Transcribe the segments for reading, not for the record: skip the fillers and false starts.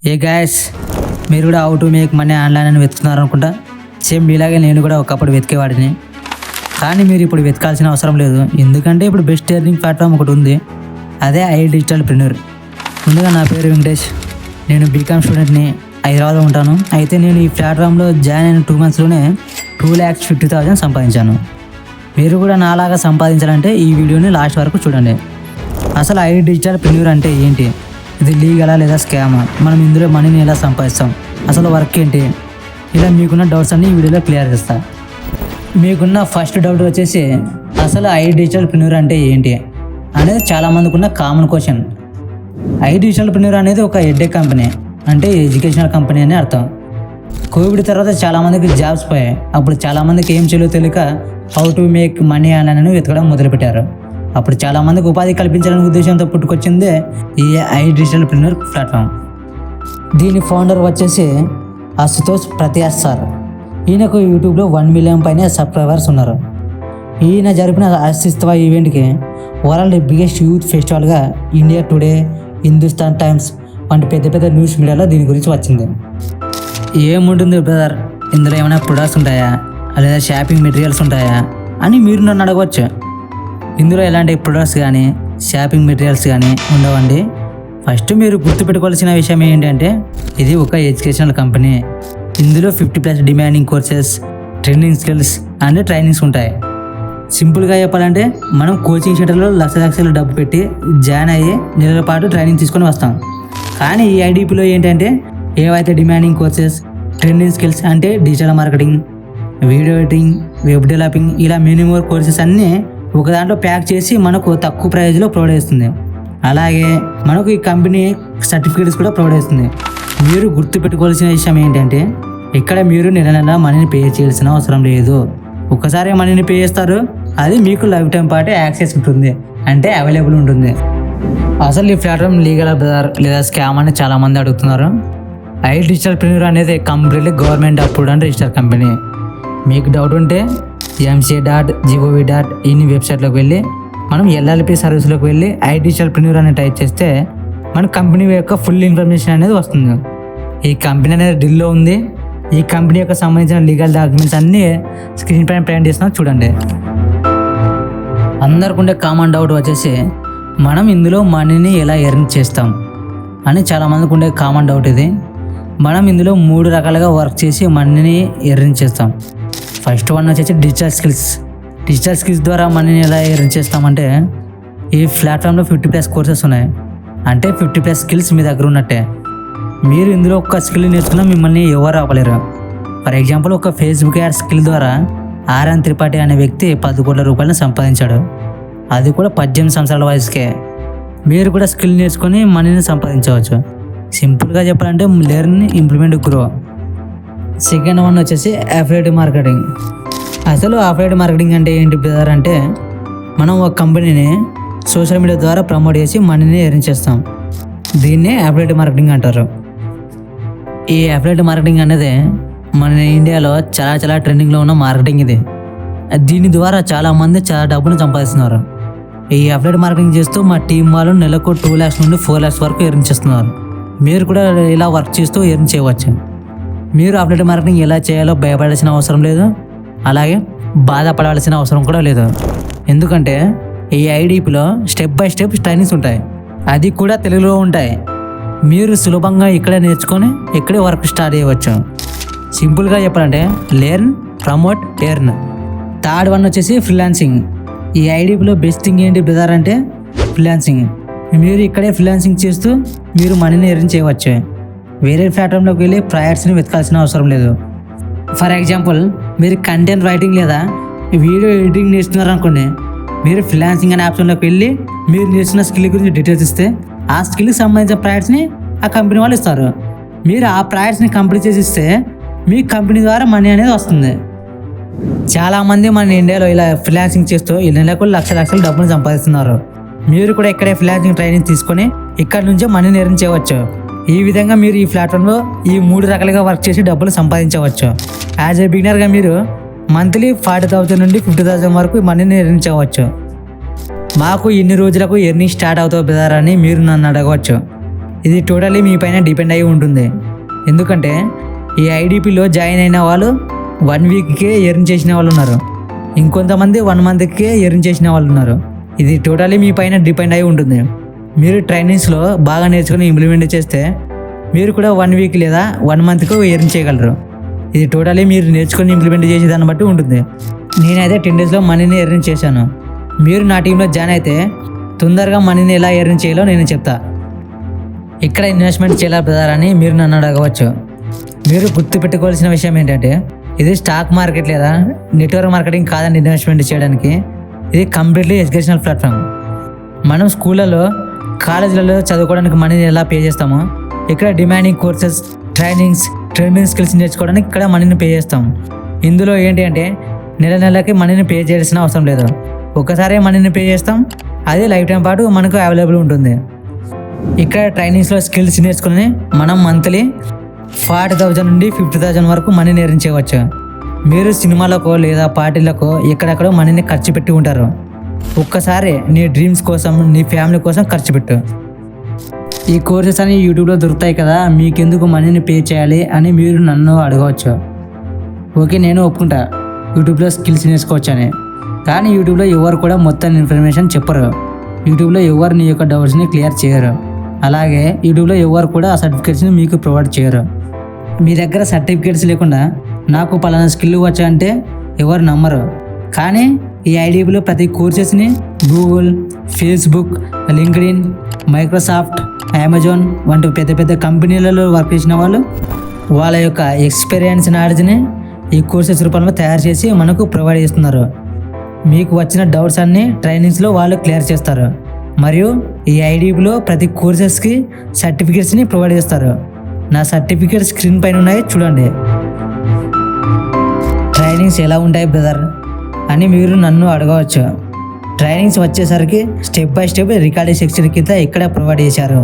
ఏ guys, మీరు కూడా how to make money online అని వెతుకుతున్నారు అనుకుంటా. సేమ్ మీలాగే నేను కూడా ఒకప్పుడు వెతికేవాడిని. కానీ మీరు ఇప్పుడు వెతకాల్సిన అవసరం లేదు, ఎందుకంటే ఇప్పుడు బెస్ట్ ఎర్నింగ్ ప్లాట్ఫామ్ ఒకటి ఉంది. అదే iDigitalPreneur. ముందుగా నా పేరు వెంకటేష్, నేను బీకామ్ స్టూడెంట్ని, హైదరాబాద్లో ఉంటాను. అయితే నేను ఈ ప్లాట్ఫామ్లో జాయిన్ అయిన 2 monthsలోనే 2,50,000 సంపాదించాను. మీరు కూడా నాలాగా సంపాదించాలంటే ఈ వీడియోని లాస్ట్ వరకు చూడండి. అసలు iDigitalPreneur అంటే ఏంటి, ఇది లీగలా లేదా స్కామా, మనం ఇందులో మనీని ఎలా సంపాదిస్తాం, అసలు వర్క్ ఏంటి, ఇలా మీకున్న డౌట్స్ అన్ని ఈ వీడియోలో క్లియర్ చేస్తా. మీకున్న ఫస్ట్ డౌట్ వచ్చేసి అసలు iDigitalPreneur అంటే ఏంటి అనేది చాలామందికి ఉన్న కామన్ క్వశ్చన్. iDigitalPreneur అనేది ఒక ఎడ్టెక్ కంపెనీ, అంటే ఎడ్యుకేషనల్ కంపెనీ అని అర్థం. కోవిడ్ తర్వాత చాలామందికి జాబ్స్ పోయాయి. అప్పుడు చాలామందికి ఏం చేయాలో తెలియక how to make money online వెతకడం మొదలుపెట్టారు. అప్పుడు చాలామందికి ఉపాధి కల్పించాలనే ఉద్దేశంతో పుట్టుకొచ్చిందే ఈ iDigitalPreneur ప్లాట్ఫామ్. దీని ఫౌండర్ వచ్చేసి అశుతోష్ ప్రత్యాస్ సార్. ఈయనకు యూట్యూబ్లో 1 million పైన సబ్స్క్రైబర్స్ ఉన్నారు. ఈయన జరిపిన ఆశిస్తవ ఈవెంట్కి వరల్డ్ బిగ్గెస్ట్ యూత్ ఫెస్టివల్గా ఇండియా టుడే, హిందుస్థాన్ టైమ్స్ వంటి పెద్ద పెద్ద న్యూస్ మీడియాలో దీని గురించి వచ్చింది. ఏముంటుంది బ్రదర్, ఇందులో ఏమైనా ప్రొడక్ట్స్ ఉంటాయా లేదా షాపింగ్ మెటీరియల్స్ ఉంటాయా అని మీరు నన్ను అడగవచ్చు. ఇందులో ఎలాంటి ప్రొడక్ట్స్ కానీ షాపింగ్ మెటీరియల్స్ కానీ ఉండవండి. ఫస్ట్ మీరు గుర్తుపెట్టుకోవాల్సిన విషయం ఏంటంటే ఇది ఒక ఎడ్యుకేషనల్ కంపెనీ. ఇందులో 50+ demanding courses, training skills and trainings ఉంటాయి. సింపుల్గా చెప్పాలంటే మనం కోచింగ్ సెంటర్లో లక్షలు డబ్బు పెట్టి జాయిన్ అయ్యి నెలల పాటు ట్రైనింగ్ తీసుకొని వస్తాం. కానీ ఈ ఐడిపిలో ఏంటంటే ఏవైతే డిమాండింగ్ కోర్సెస్, ట్రైనింగ్ స్కిల్స్ అంటే digital marketing, video editing, web developing, ఇలా మినిమం కోర్సెస్ అన్నీ ఒక దాంట్లో ప్యాక్ చేసి మనకు తక్కువ ప్రైజ్లో ప్రొవైడ్ చేస్తుంది. అలాగే మనకు ఈ కంపెనీ సర్టిఫికేట్స్ కూడా ప్రొవైడ్ చేస్తుంది. మీరు గుర్తుపెట్టుకోవాల్సిన విషయం ఏంటంటే ఇక్కడ మీరు నెల మనీని పే చేయాల్సిన అవసరం లేదు. ఒక్కసారి మనీని పే చేస్తారు, అది మీకు లైఫ్ టైం పాటు యాక్సెస్ ఉంటుంది, అంటే అవైలబుల్ ఉంటుంది. అసలు ఈ ప్లాట్ఫామ్ లీగల్ బ్రదర్ లేదా స్కామ్ అని చాలామంది అడుగుతున్నారు. iDigitalPreneur అనేది completely government approved and register company. మీకు డౌట్ ఉంటే MCA.gov.in వెబ్సైట్లోకి వెళ్ళి మనం LLP సర్వీస్లోకి వెళ్ళి iDigitalPreneur అని టైప్ చేస్తే మన కంపెనీ యొక్క ఫుల్ ఇన్ఫర్మేషన్ అనేది వస్తుంది. ఈ కంపెనీ అనేది ఢిల్లీలో ఉంది. ఈ కంపెనీ యొక్క సంబంధించిన లీగల్ డాక్యుమెంట్స్ అన్నీ స్క్రీన్ పైన ప్రింట్ చేస్తున్నా చూడండి. అందరికి ఉండే కామన్ డౌట్ వచ్చేసి మనం ఇందులో మనీని ఎలా ఎర్న్ చేస్తాం అని చాలామందికి ఉండే కామన్ డౌట్ ఇది. మనం ఇందులో 3 రకాలుగా వర్క్ చేసి మనీని ఎర్న్ చేస్తాం. ఫస్ట్ వన్ వచ్చేసి డిజిటల్ స్కిల్స్. డిజిటల్ స్కిల్స్ ద్వారా మనీని ఎలా ఎర్న్ చేస్తామంటే ఈ ప్లాట్ఫామ్లో 50+ కోర్సెస్ ఉన్నాయి, అంటే 50+ స్కిల్స్ మీ దగ్గర ఉన్నట్టే. మీరు ఇందులో ఒక స్కిల్ నేర్చుకున్నా మిమ్మల్ని ఎవరు ఆపలేరు. ఫర్ ఎగ్జాంపుల్, ఒక ఫేస్బుక్ యాడ్ స్కిల్ ద్వారా ఆర్ఎన్ త్రిపాఠి అనే వ్యక్తి 10 కోట్ల రూపాయలను సంపాదించాడు, అది కూడా 18 సంవత్సరాల వయసుకే. మీరు కూడా స్కిల్ నేర్చుకొని మనీని సంపాదించవచ్చు. సింపుల్గా చెప్పాలంటే learn, implement, grow. Second one వచ్చేసి అఫిలియేట్ మార్కెటింగ్. అసలు అఫిలియేట్ మార్కెటింగ్ అంటే ఏంటి బ్రదర్ అంటే మనం ఒక కంపెనీని సోషల్ మీడియా ద్వారా ప్రమోట్ చేసి మనీని ఎర్న్ చేస్తాం. దీన్నే అఫిలియేట్ మార్కెటింగ్ అంటారు. ఈ అఫిలియేట్ మార్కెటింగ్ అనేది మన ఇండియాలో చాలా ట్రెండింగ్లో ఉన్న మార్కెటింగ్ ఇది. దీని ద్వారా చాలామంది చాలా డబ్బును సంపాదిస్తున్నారు. ఈ అఫిలియేట్ మార్కెటింగ్ చేస్తూ మా టీం వాళ్ళు నెలకు 2 lakhs నుండి 4 lakhs వరకు ఎర్న్ చేస్తున్నారు. మీరు కూడా ఇలా వర్క్ చేస్తూ ఎర్న్ చేయవచ్చు. మీరు అఫిలియేట్ మార్కెటింగ్ ఎలా చేయాలో భయపడాల్సిన అవసరం లేదు, అలాగే బాధపడాల్సిన అవసరం కూడా లేదు. ఎందుకంటే ఈ ఐడిపిలో స్టెప్ బై స్టెప్ ట్రైనింగ్స్ ఉంటాయి, అది కూడా తెలుగులో ఉంటాయి. మీరు సులభంగా ఇక్కడే నేర్చుకొని ఇక్కడే వర్క్ స్టార్ట్ చేయవచ్చు. సింపుల్గా చెప్పాలంటే learn, promote, earn. Third one వచ్చేసి ఫ్రీలాన్సింగ్. ఈ ఐడిపిలో బెస్ట్ థింగ్ ఏంటి బ్రదర్ అంటే ఫ్రీలాన్సింగ్. మీరు ఇక్కడే ఫ్రీలాన్సింగ్ చేస్తూ మీరు మనీని ఎర్న్ చేయవచ్చు. వేరే ప్లాట్ఫామ్లోకి వెళ్ళి ప్రాజెక్ట్స్ని వెతకాల్సిన అవసరం లేదు. ఫర్ ఎగ్జాంపుల్, మీరు కంటెంట్ రైటింగ్ లేదా వీడియో ఎడిటింగ్ నేర్చుకున్నారు అనుకోండి, మీరు ఫ్రీలాన్సింగ్ అనే ఆప్షన్లోకి వెళ్ళి మీరు నేర్చుకున్న స్కిల్ గురించి డీటెయిల్స్ ఇస్తే ఆ స్కిల్కి సంబంధించిన ప్రాజెక్ట్స్ని ఆ కంపెనీ వాళ్ళు ఇస్తారు. మీరు ఆ ప్రాజెక్ట్స్ని కంప్లీట్ చేసి ఇస్తే మీ కంపెనీ ద్వారా మనీ అనేది వస్తుంది. చాలామంది మన ఇండియాలో ఇలా ఫ్రీలాన్సింగ్ చేస్తూ ఈ నెలకు లక్షల డబ్బులు సంపాదిస్తున్నారు. మీరు కూడా ఇక్కడే ఫ్రీలాన్సింగ్ ట్రైనింగ్ తీసుకొని ఇక్కడ నుంచే మనీని ఎర్న్ చేయవచ్చు. ఈ విధంగా మీరు ఈ ప్లాట్ఫామ్లో ఈ 3 రకాలుగా వర్క్ చేసి డబ్బులు సంపాదించవచ్చు. యాజ్ ఏ బిగినర్గా మీరు మంత్లీ 40,000 నుండి 50,000 వరకు మనీని ఎర్న్ చేయవచ్చు. మాకు ఇన్ని రోజులకు ఎర్నింగ్ స్టార్ట్ అవుతావు బ్రదర్ అని మీరు నన్ను అడగవచ్చు. ఇది టోటలీ మీ పైన డిపెండ్ అయి ఉంటుంది. ఎందుకంటే ఈ ఐడిపిలో జాయిన్ అయిన వాళ్ళు 1 వీక్కే ఎర్న్ చేసిన వాళ్ళు ఉన్నారు, ఇంకొంతమంది 1 మంత్కే ఎర్న్ చేసిన వాళ్ళు ఉన్నారు. ఇది టోటలీ మీ పైన డిపెండ్ అయి ఉంటుంది. మీరు ట్రైనింగ్స్లో బాగా నేర్చుకుని ఇంప్లిమెంట్ చేస్తే మీరు కూడా 1 వీక్ లేదా 1 మంత్కు ఎర్న్ చేయగలరు. ఇది టోటలీ మీరు నేర్చుకుని ఇంప్లిమెంట్ చేసే దాన్ని బట్టి ఉంటుంది. నేనైతే 10 డేస్లో మనీని ఎర్న్ చేశాను. మీరు నా టీంలో జాయిన్ అయితే తొందరగా మనీని ఎలా ఎర్న్ చేయాలో నేను చెప్తా. ఇక్కడ ఇన్వెస్ట్మెంట్ చేయాలి బ్రదర్ అని మీరు నన్ను అడగవచ్చు. మీరు గుర్తుపెట్టుకోవాల్సిన విషయం ఏంటంటే ఇది స్టాక్ మార్కెట్ లేదా నెట్వర్క్ మార్కెటింగ్ కాదండి. ఇన్వెస్ట్మెంట్ చేయడానికి ఇది కంప్లీట్లీ ఎడ్యుకేషనల్ ప్లాట్ఫామ్. మనం స్కూళ్ళలో కాలేజీలలో చదువుకోవడానికి మనీని ఎలా పే చేస్తామో ఇక్కడ డిమాండింగ్ కోర్సెస్ ట్రైనింగ్ స్కిల్స్ నేర్చుకోవడానికి ఇక్కడ మనీని పే చేస్తాం. ఇందులో ఏంటి అంటే నెలకి మనీని పే చేయాల్సిన అవసరం లేదు. ఒక్కసారి మనీని పే చేస్తాం, అది లైఫ్ టైం పాటు మనకు అవైలబుల్ ఉంటుంది. ఇక్కడ ట్రైనింగ్స్లో స్కిల్స్ నేర్చుకుని మనం మంత్లీ 40,000 నుండి 50,000 వరకు మనీని ఎర్న్ చేయవచ్చు. మీరు సినిమాలకో లేదా పార్టీలకో ఎక్కడెక్కడో మనీని ఖర్చు పెట్టి ఉంటారు. ఒక్కసారి నీ డ్రీమ్స్ కోసం నీ ఫ్యామిలీ కోసం ఖర్చు పెట్టు. ఈ కోర్సెస్ అని యూట్యూబ్లో దొరుకుతాయి కదా, మీకెందుకు మనీని పే చేయాలి అని మీరు నన్ను అడగవచ్చు. ఓకే, నేను ఒప్పుకుంటా యూట్యూబ్లో స్కిల్స్ నేర్చుకోవచ్చు అని. కానీ యూట్యూబ్లో ఎవరు కూడా మొత్తం ఇన్ఫర్మేషన్ చెప్పరు. యూట్యూబ్లో ఎవరు నీ యొక్క డౌట్స్ని క్లియర్ చేయరు. అలాగే యూట్యూబ్లో ఎవరు కూడా ఆ సర్టిఫికేట్స్ని మీకు ప్రొవైడ్ చేయరు. మీ దగ్గర సర్టిఫికేట్స్ లేకుండా నాకు పలానా స్కిల్ వచ్చా అంటే ఎవరు నమ్మరు. కానీ ఈ ఐడిపిలో ప్రతి కోర్సెస్ని Google, Facebook, LinkedIn, Microsoft, Amazon వంటి పెద్ద పెద్ద కంపెనీలలో వర్క్ చేసిన వాళ్ళు వాళ్ళ యొక్క ఎక్స్పీరియన్స్ నాలెడ్జ్ని ఈ కోర్సెస్ రూపంలో తయారు చేసి మనకు ప్రొవైడ్ చేస్తున్నారు. మీకు వచ్చిన డౌట్స్ అన్నీ ట్రైనింగ్స్లో వాళ్ళు క్లియర్ చేస్తారు. మరియు ఈ ఐడిపిలో ప్రతి కోర్సెస్కి సర్టిఫికేట్స్ని ప్రొవైడ్ చేస్తారు. నా సర్టిఫికేట్ స్క్రీన్ పైన ఉన్నాయి, చూడండి. ట్రైనింగ్స్ ఎలా ఉంటాయి బ్రదర్ అని మీరు నన్ను అడగవచ్చు. ట్రైనింగ్స్ వచ్చేసరికి step by step recording section కింద ఇక్కడ ప్రొవైడ్ చేశారు.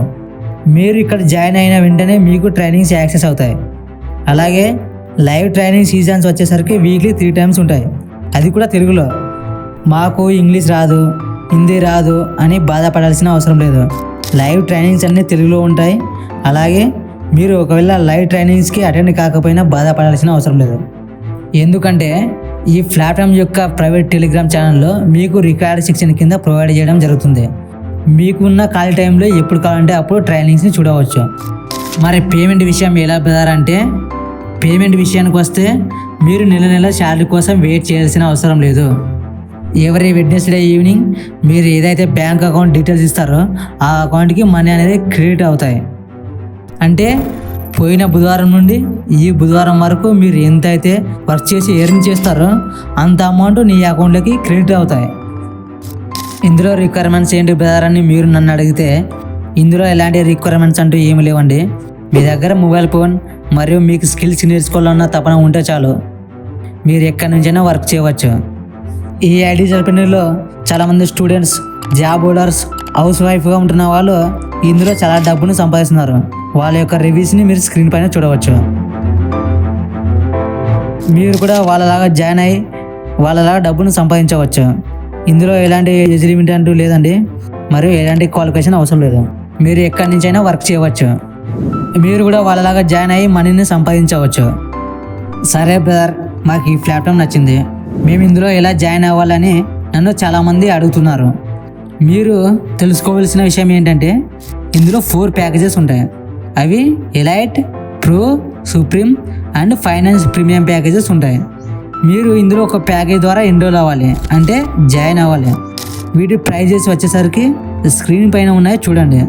మీరు ఇక్కడ జాయిన్ అయిన వెంటనే మీకు ట్రైనింగ్స్ యాక్సెస్ అవుతాయి. అలాగే లైవ్ ట్రైనింగ్ సీజన్స్ వచ్చేసరికి వీక్లీ 3 times ఉంటాయి, అది కూడా తెలుగులో. మాకు ఇంగ్లీష్ రాదు, హిందీ రాదు అని బాధపడాల్సిన అవసరం లేదు. లైవ్ ట్రైనింగ్స్ అన్నీ తెలుగులో ఉంటాయి. అలాగే మీరు ఒకవేళ లైవ్ ట్రైనింగ్స్కి అటెండ్ కాకపోయినా బాధపడాల్సిన అవసరం లేదు. ఎందుకంటే ఈ ప్లాట్ఫామ్ యొక్క ప్రైవేట్ టెలిగ్రామ్ ఛానల్లో మీకు రికార్డ్ సెక్షన్ కింద ప్రొవైడ్ చేయడం జరుగుతుంది. మీకున్న ఖాళీ టైంలో ఎప్పుడు కావాలంటే అప్పుడు ట్రైనింగ్స్ని చూడవచ్చు. మరి పేమెంట్ విషయం ఎలా బ్రదర్ అంటే, పేమెంట్ విషయానికి వస్తే మీరు నెల శాలరీ కోసం వెయిట్ చేయాల్సిన అవసరం లేదు. ఎవరీ వెడ్నెస్డే ఈవినింగ్ మీరు ఏదైతే బ్యాంక్ అకౌంట్ డీటెయిల్స్ ఇస్తారో ఆ అకౌంట్కి మనీ అనేది క్రెడిట్ అవుతాయి. అంటే పోయిన బుధవారం నుండి ఈ బుధవారం వరకు మీరు ఎంత అయితే వర్క్ చేసి ఎర్న్ చేస్తారో అంత అమౌంట్ నీ అకౌంట్లోకి క్రెడిట్ అవుతాయి. ఇందులో రిక్వైర్మెంట్స్ ఏంటి బ్రదర్ అని మీరు నన్ను అడిగితే ఇందులో ఎలాంటి రిక్వైర్మెంట్స్ అంటూ ఏమి లేవండి. మీ దగ్గర మొబైల్ ఫోన్ మరియు మీకు స్కిల్స్ నేర్చుకోవాలన్న తపన ఉంటే చాలు, మీరు ఎక్కడి నుంచైనా వర్క్ చేయవచ్చు. ఈ ఐడి జర్పనీలో చాలామంది స్టూడెంట్స్, జాబ్ హోల్డర్స్, హౌస్ వైఫ్గా ఉంటున్న వాళ్ళు ఇందులో చాలా డబ్బును సంపాదిస్తున్నారు. వాళ్ళ యొక్క రివ్యూస్ని మీరు స్క్రీన్ పైన చూడవచ్చు. మీరు కూడా వాళ్ళలాగా జాయిన్ అయ్యి వాళ్ళలాగా డబ్బును సంపాదించవచ్చు. ఇందులో ఎలాంటి ఏజ్ లిమిట్ అంటూ లేదండి, మరియు ఎలాంటి క్వాలిఫికేషన్ అవసరం లేదు. మీరు ఎక్కడి నుంచైనా వర్క్ చేయవచ్చు. మీరు కూడా వాళ్ళలాగా జాయిన్ అయ్యి మనీని సంపాదించవచ్చు. సరే బ్రదర్, మాకు ఈ ప్లాట్ఫామ్ నచ్చింది, మేము ఇందులో ఎలా జాయిన్ అవ్వాలని నన్ను చాలామంది అడుగుతున్నారు. మీరు తెలుసుకోవాల్సిన విషయం ఏంటంటే ఇందులో 4 ప్యాకేజెస్ ఉంటాయి. అవి elite, pro, supreme and finance premium packages ఉంటాయి. మీరు ఇందులో ఒక ప్యాకేజ్ ద్వారా ఎన్రోల్ అవ్వాలి, అంటే జాయిన్ అవ్వాలి. వీటి ప్రైజెస్ వచ్చేసరికి స్క్రీన్ పైన ఉన్నాయి, చూడండి.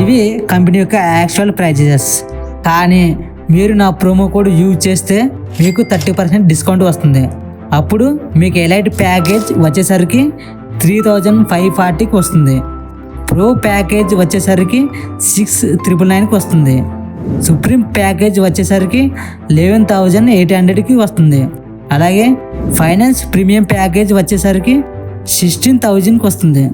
ఇవి కంపెనీ యొక్క యాక్చువల్ ప్రైజెస్. కానీ మీరు నా ప్రోమో కోడ్ యూజ్ చేస్తే మీకు 30% డిస్కౌంట్ వస్తుంది. అప్పుడు మీకు ఎలైట్ ప్యాకేజ్ వచ్చేసరికి 3,540కి వస్తుంది. ప్రో ప్యాకేజ్ వచ్చేసరికి 6,999కి వస్తుంది. సుప్రీం ప్యాకేజ్ వచ్చేసరికి 11,800కి వస్తుంది. అలాగే ఫైనాన్స్ ప్రీమియం ప్యాకేజ్ వచ్చేసరికి 16,000కి వస్తుంది.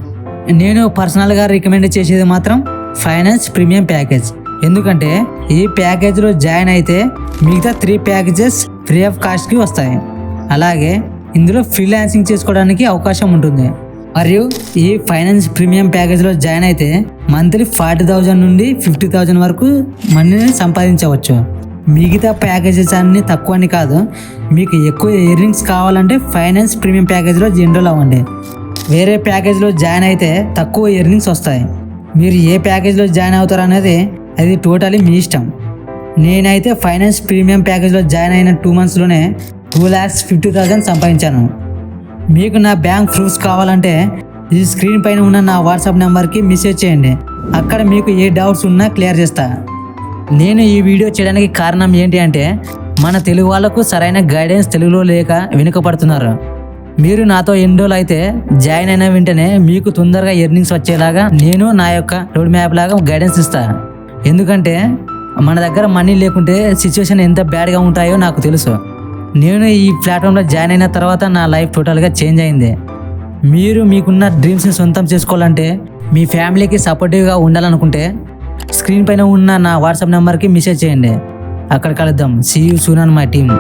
నేను పర్సనల్గా రికమెండ్ చేసేది మాత్రం ఫైనాన్స్ ప్రీమియం ప్యాకేజ్. ఎందుకంటే ఈ ప్యాకేజ్లో జాయిన్ అయితే మిగతా 3 ప్యాకేజెస్ ఫ్రీ ఆఫ్ కాస్ట్కి వస్తాయి. అలాగే ఇందులో ఫ్రీలాన్సింగ్ చేసుకోవడానికి అవకాశం ఉంటుంది. మరియు ఈ ఫైనాన్స్ ప్రీమియం ప్యాకేజ్లో జాయిన్ అయితే మంత్లీ 40,000 నుండి 50,000 వరకు మనీని సంపాదించవచ్చు. మిగతా ప్యాకేజెస్ అన్నీ తక్కువ అని కాదు, మీకు ఎక్కువ ఎర్నింగ్స్ కావాలంటే ఫైనాన్స్ ప్రీమియం ప్యాకేజ్లో ఎన్రోల్ అవ్వండి. వేరే ప్యాకేజ్లో జాయిన్ అయితే తక్కువ ఎర్నింగ్స్ వస్తాయి. మీరు ఏ ప్యాకేజ్లో జాయిన్ అవుతారు అనేది అది టోటలీ మీ ఇష్టం. నేనైతే ఫైనాన్స్ ప్రీమియం ప్యాకేజ్లో జాయిన్ అయిన 2 monthsలోనే 2,50,000 సంపాదించాను. మీకు నా బ్యాంక్ ప్రూఫ్స్ కావాలంటే ఈ స్క్రీన్ పైన ఉన్న నా వాట్సాప్ నెంబర్కి మెసేజ్ చేయండి. అక్కడ మీకు ఏ డౌట్స్ ఉన్నా క్లియర్ చేస్తా. నేను ఈ వీడియో చేయడానికి కారణం ఏంటి అంటే మన తెలుగు వాళ్ళకు సరైన గైడెన్స్ తెలుగులో లేక వెనుకపడుతున్నారు. మీరు నాతో ఎన్రోల్ అయితే జాయిన్ అయిన వెంటనే మీకు తొందరగా ఎర్నింగ్స్ వచ్చేలాగా నేను నా యొక్క రోడ్ మ్యాప్ లాగా గైడెన్స్ ఇస్తా. ఎందుకంటే మన దగ్గర మనీ లేకుంటే సిచ్యువేషన్ ఎంత బ్యాడ్గా ఉంటాయో నాకు తెలుసు. నేను ఈ ప్లాట్ఫామ్లో జాయిన్ అయిన తర్వాత నా లైఫ్ టోటల్గా చేంజ్ అయింది. మీరు మీకున్న డ్రీమ్స్ని సొంతం చేసుకోవాలంటే, మీ ఫ్యామిలీకి సపోర్టివ్గా ఉండాలనుకుంటే స్క్రీన్ పైన ఉన్న నా వాట్సాప్ నెంబర్కి మెసేజ్ చేయండి. అక్కడ కలుద్దాం. See you soon on my team.